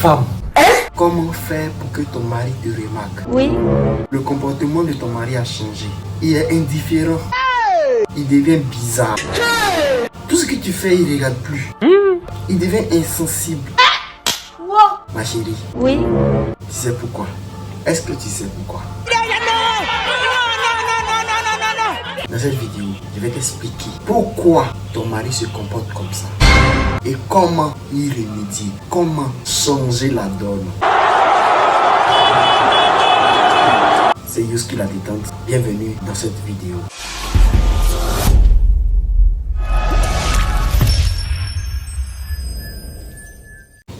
Femme, comment faire pour que ton mari te remarque? Oui. Le comportement de ton mari a changé. Il est indifférent. Il devient bizarre. Tout ce que tu fais, il ne regarde plus. Il devient insensible. Ma chérie. Oui. Tu sais pourquoi? Est-ce que tu sais pourquoi? Dans cette vidéo, je vais t'expliquer pourquoi ton mari se comporte comme ça et comment y remédier, comment changer la donne. C'est Youski la détente. Bienvenue dans cette vidéo.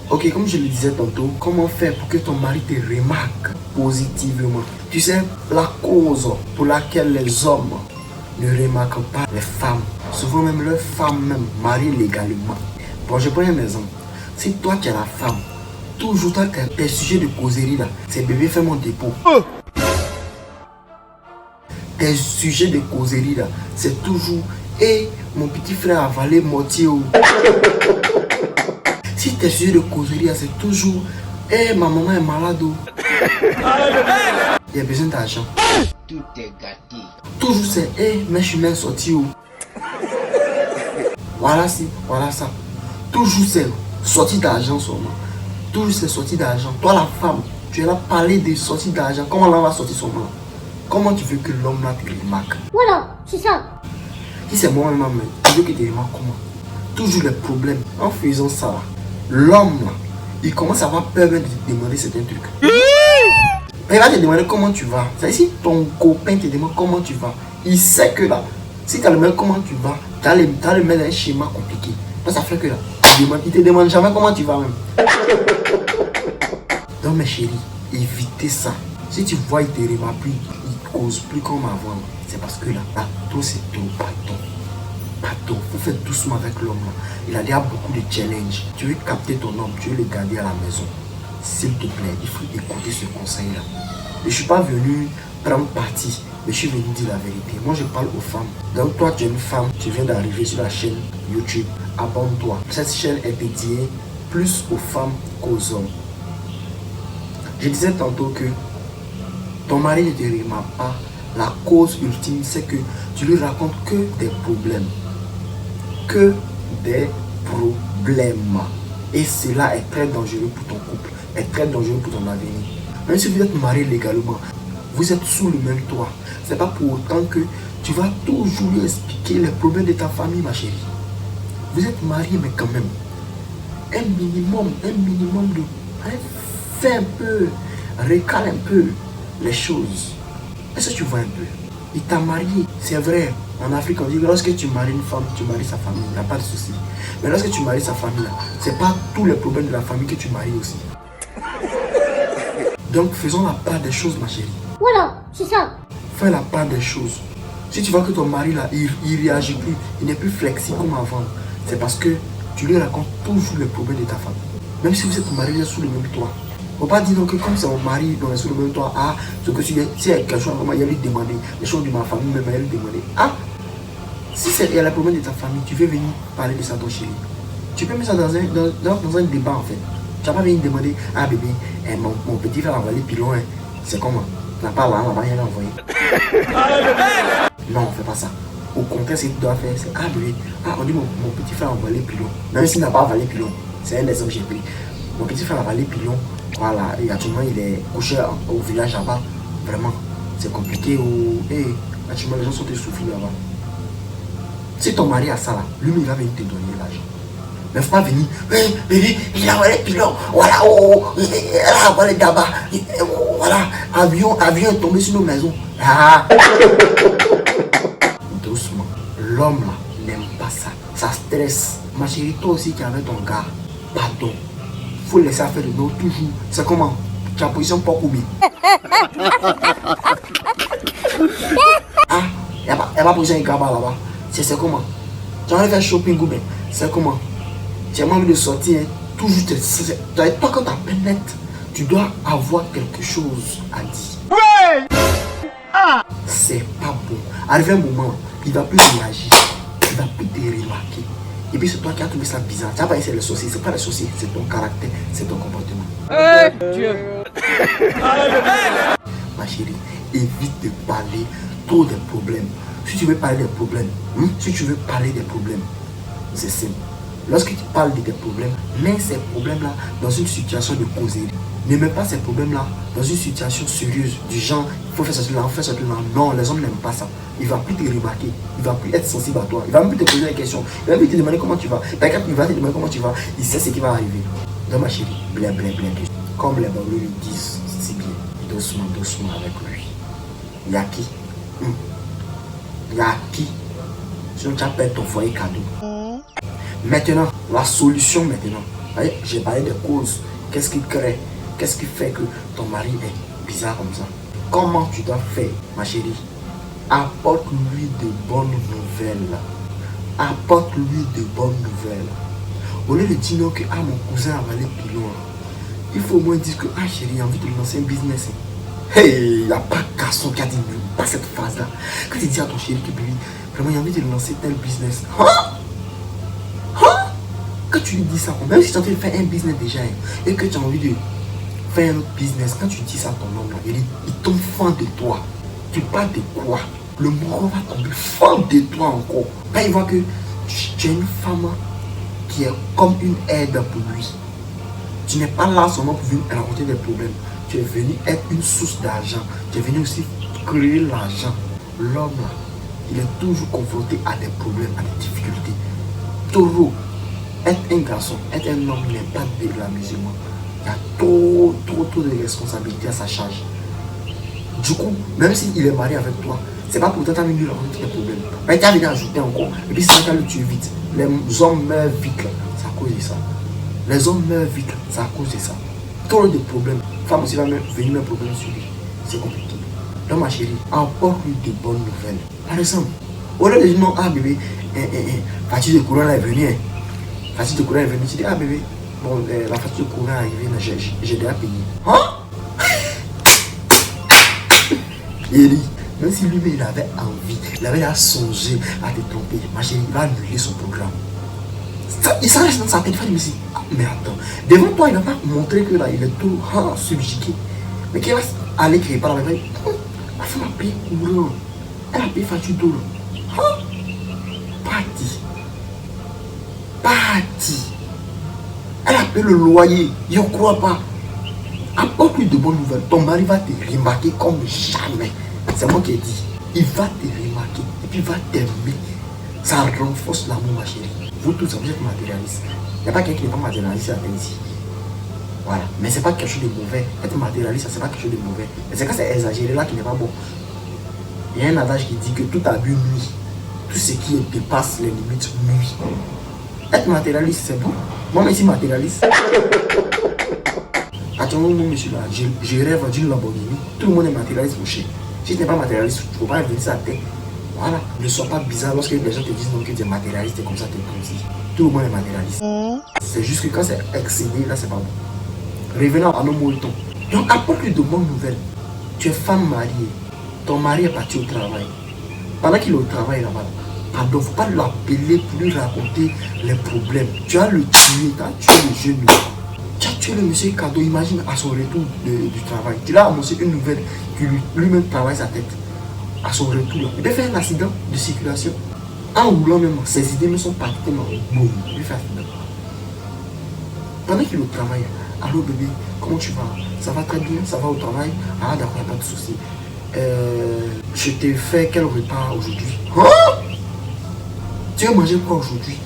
Ok, comme je le disais tantôt, comment faire pour que ton mari te remarque positivement? Tu sais, la cause pour laquelle les hommes ne remarquent pas les femmes, souvent même leurs femmes même mariées légalement. Bon, je prends un exemple. Si toi tu es la femme, toujours tes sujets de causerie là, c'est bébé fais mon dépôt. Tes sujets de causerie là, c'est toujours mon petit frère a avalé moitié. Si tes sujets de causerie là, c'est toujours ma maman est malade. Il y a besoin d'argent. Tout est gâté. Toujours c'est mais je suis même sorti. Voilà ça. Toujours c'est sortie d'argent seulement. Toujours c'est sortie d'argent. Toi la femme, tu es là parler de sortie d'argent. Comment l'on va sortir seulement? Comment tu veux que l'homme là te remarque? Voilà, c'est ça. Si c'est moi-même, tu veux qu'il te remarque comment? Toujours les problèmes. En faisant ça là, l'homme là, il commence à avoir peur de te demander certains trucs. Il va te demander comment tu vas. C'est si ton copain te demande comment tu vas, il sait que là, si tu as le même comment tu vas, tu as le mettre dans un schéma compliqué. Donc ça fait que là, il te demande jamais comment tu vas même. Donc mes chéris, évitez ça. Si tu vois, il te remarque plus, il cause plus comme avant. C'est parce que là, tout c'est trop, pardon. Faut faire doucement avec l'homme là. Il a déjà beaucoup de challenges. Tu veux capter ton homme, tu veux le garder à la maison. S'il te plaît, il faut écouter ce conseil là. Et je suis pas venu prendre parti, mais je suis venu dire la vérité. Moi je parle aux femmes. Donc toi tu es une femme, tu viens d'arriver sur la chaîne YouTube. Abonne-toi. Cette chaîne est dédiée plus aux femmes qu'aux hommes. Je disais tantôt que ton mari ne te remarque pas. La cause ultime, c'est que tu lui racontes que des problèmes. Que des problèmes. Et cela est très dangereux pour ton couple. Est très dangereux pour ton avenir. Même si vous êtes marié légalement, vous êtes sous le même toit. C'est pas pour autant que tu vas toujours lui expliquer les problèmes de ta famille, ma chérie. Vous êtes marié, mais quand même, un minimum de... Fais un peu, recale un peu les choses. Est-ce que tu vois un peu? Il t'a marié, c'est vrai. En Afrique, on dit que lorsque tu maries une femme, tu maries sa famille, il n'y a pas de souci. Mais lorsque tu maries sa famille, c'est pas tous les problèmes de la famille que tu maries aussi. Donc faisons la part des choses, ma chérie. Voilà, c'est ça. Fais la part des choses. Si tu vois que ton mari là, il réagit plus, il n'est plus flexible comme avant, c'est parce que tu lui racontes toujours les problèmes de ta famille. Même si vous êtes mariés sous le même toit. Faut pas dire donc que comme c'est mon mari, donc sous le même toit, ce que tu dis, si il y a quelque chose, il y a lui demander, les choses de ma famille, même il y a lui demander. Si il y a les problèmes de ta famille, tu veux venir parler de ça à ton chéri. Tu peux mettre ça dans un débat en fait. Tu vas pas venir demander, bébé, mon petit frère a envoyé pilon, c'est comment? On n'a pas là, on n'a rien envoyé. Non, on fait pas ça. Au contraire, ce que tu dois faire, c'est bébé, on dit mon petit frère a envoyé pilon. Même s'il n'a pas avalé pilon, c'est un exemple que j'ai pris. Mon petit frère a avalé pilon. Voilà, et actuellement il est couché au village là-bas. Vraiment, c'est compliqué. Actuellement les gens sont essoufflés là-bas. Si ton mari a ça là, lui il va venir te donner l'argent. Mais faut pas venir, bébé, il a envoyé pilon. Voilà, elle a envoyé là-bas. Voilà, avion est tombé sur nos maisons. Doucement. L'homme là n'aime pas ça. Ça stresse. Ma chérie, toi aussi qui avais ton gars, pardon. Faut laisser faire de nous toujours. C'est comment? Tu as position pas combien? Il n'y a pas position un gars là-bas. C'est comment? Tu as envie de faire shopping ou bien? C'est comment? Tu as envie de sortir, toujours. Toi quand tu as peine, tu dois avoir quelque chose à dire. Ouais! C'est pas bon. Arrivé un moment, il ne va plus réagir. Il ne va plus te remarquer. Et puis c'est toi qui as trouvé ça bizarre. Tu as pas essayé les sorciers, c'est pas les sorciers, c'est ton caractère, c'est ton comportement. Dieu. Ma chérie, évite de parler trop des problèmes. Si tu veux parler des problèmes, si tu veux parler des problèmes, c'est simple. Lorsque tu parles de tes problèmes, mets ces problèmes-là dans une situation de causerie. Ne mets pas ces problèmes-là dans une situation sérieuse, du genre, il faut faire ça, on fait ça, non, les hommes n'aiment pas ça. Il ne va plus te remarquer, il ne va plus être sensible à toi, il ne va même plus te poser des questions, il va même plus te demander comment tu vas. Quand il va te demander comment tu vas, il sait ce qui va arriver. Donc ma chérie, blé, blé, blé, blé. Comme les Babylons le disent si bien, doucement, doucement avec lui. Il y a qui Il y a qui Sinon tu appelles ton foyer cadeau. Maintenant, la solution maintenant. J'ai parlé des causes. Qu'est-ce qui crée? Qu'est-ce qui fait que ton mari est bizarre comme ça? Comment tu dois faire, ma chérie? Apporte-lui de bonnes nouvelles. Apporte-lui de bonnes nouvelles. Au lieu de dire non que mon cousin a valé plus loin, il faut au moins dire que chérie, j'ai envie de lancer un business. Hey, il n'y a pas de garçon qui a dit non, pas cette phase-là. Quand tu dis à ton chéri que bébé, vraiment j'ai envie de lancer tel business. Quand tu lui dis ça, même si tu es en train de faire un business déjà et que tu as envie de faire un autre business, quand tu dis ça à ton homme, il tombe fan de toi. Tu parles de quoi? Le moron va tomber fan de toi encore. Quand il voit que tu es une femme qui est comme une aide pour lui. Tu n'es pas là seulement pour venir raconter des problèmes. Tu es venu être une source d'argent. Tu es venu aussi créer l'argent. L'homme, il est toujours confronté à des problèmes, à des difficultés. Taureau, être un garçon, être un homme n'est pas de l'amusement. Il y a trop de responsabilités à sa charge. Du coup, même s'il est marié avec toi, c'est pas pour t'entendre lui raconter des problèmes. Mais tu as venu ajouter encore. Et puis c'est quand le tuer vite. Les hommes meurent vite, c'est à cause de ça. Les hommes meurent vite, c'est à cause de ça. Trop de problèmes. Femme aussi va venir mettre problème sur lui. C'est compliqué. Donc ma chérie, apporte-lui de bonnes nouvelles. Par exemple, au lieu de dire non, bébé, facture de courant là est venue. Facture de courant est venue. Tu dis bébé, bon, la facture de courant est arrivée, j'ai déjà payé. Eli, même si lui-même il avait envie, il avait à songer à te tromper, ma chérie, il va annuler son programme. Il s'en reste dans sa tête, il me dit, mais attends, devant toi, il n'a pas montré que là, il est tout subjugué. Mais qu'il va aller créer par la même. La femme a payé courant, elle a payé facture d'eau. Parti. Elle a payé le loyer, je ne crois pas. Apporte-lui de bonnes nouvelles. Ton mari va te remarquer comme jamais. C'est moi qui ai dit. Il va te remarquer et puis il va t'aimer. Ça renforce l'amour, ma chérie. Vous tous, vous êtes matérialistes. Il n'y a pas quelqu'un qui n'est pas matérialiste à la ici. Voilà. Mais ce n'est pas quelque chose de mauvais. Être matérialiste, ce n'est pas quelque chose de mauvais. Mais c'est quand c'est exagéré là qui n'est pas bon. Il y a un adage qui dit que tout abus nuit. Tout ce qui dépasse les limites nuit. Être matérialiste, c'est bon. Moi, mais si matérialiste. Attends-nous, monsieur là, je rêve d'une Lamborghini. Tout le monde est matérialiste, mon cher. Si tu n'es pas matérialiste, tu ne peux pas venir ça à tête. Voilà. Ne sois pas bizarre lorsque les gens te disent non, que tu es matérialiste et comme ça, tu es comme si. Tout le monde est matérialiste. C'est juste que quand c'est excédé, là, c'est pas bon. Revenons à nos moutons. Donc, apporte-lui de bonnes nouvelles. Tu es femme mariée. Ton mari est parti au travail. Pendant qu'il est au travail là-bas, pardon, il ne faut pas l'appeler pour lui raconter les problèmes. Tu as le tué, tu as tué le jeune là. Tu as tué le monsieur cadeau, imagine à son retour du travail. Tu l'as annoncé une nouvelle qui lui-même travaille sa tête. À son retour là. Il peut faire un accident de circulation. En roulant même, ses idées me sont parties tellement boum. Il peut faire un accident. Pendant qu'il est au travail, allô bébé, comment tu vas? Ça va très bien, ça va au travail? Ah d'accord, il n'y a pas de souci. Je t'ai fait quel repas aujourd'hui? Tu as mangé quoi aujourd'hui?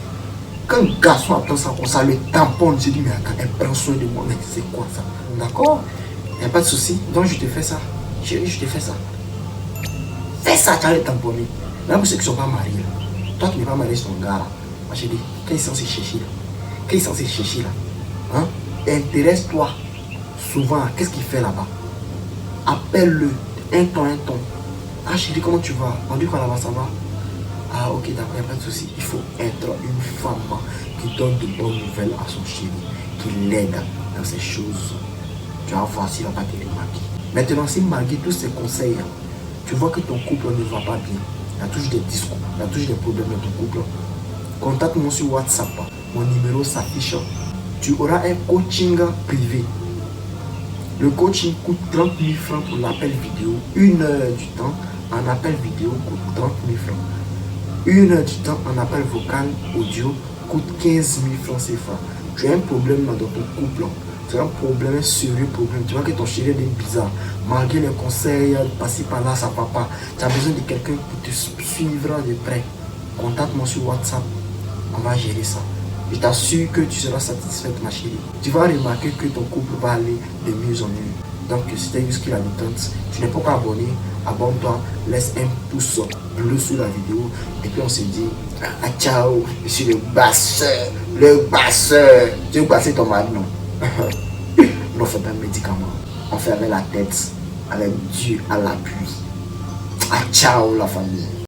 Quand un garçon attend ça, on ça le tamponne, je dis mais attends, elle prend soin de moi, mais c'est quoi ça? D'accord? Il n'y a pas de souci, donc je te fais ça. Chérie, je te fais ça. Fais ça, tu as le tamponner. Même pour ceux qui ne sont pas mariés, là. Toi qui n'es pas marié, c'est ton gars là. Moi je dis, quand il est censé chercher là, quand il est censé chercher là, hein? Intéresse-toi souvent à qu'est-ce qu'il fait là-bas. Appelle-le, un ton. Ah chérie, comment tu vas? On dit quoi là-bas, ça va? Ah ok, d'accord, il n'y a pas de souci. Il faut être une femme qui donne de bonnes nouvelles à son chéri, qui l'aide dans ces choses. Tu vas voir s'il ne va pas te remarquer. Maintenant, si malgré tous ces conseils, tu vois que ton couple ne va pas bien, il y a toujours des discours, il y a toujours des problèmes dans ton couple, contacte-moi sur WhatsApp. Mon numéro s'affiche. Tu auras un coaching privé. Le coaching coûte 30 000 francs pour l'appel vidéo. 1 heure du temps en appel vidéo coûte 30 000 francs. 1 heure du temps en appel vocal audio coûte 15 000 francs CFA. Tu as un problème dans ton couple. Tu as un problème, un sérieux problème. Tu vois que ton chéri est bizarre. Malgré les conseils, passer par là, ça va pas. Tu as besoin de quelqu'un pour te suivre de près. Contacte-moi sur WhatsApp. On va gérer ça. Je t'assure que tu seras satisfaite, ma chérie. Tu vas remarquer que ton couple va aller de mieux en mieux. Donc, c'était juste la détente. Tu n'es pas encore abonné, abonne-toi, laisse un pouce bleu sous la vidéo. Et puis, on se dit, ah, ciao, je suis le basseur, le basseur. Tu veux passer ton mari, non? Non, on fait pas de médicaments. On fait avec la tête, avec Dieu à l'appui. Ah, ciao, la famille.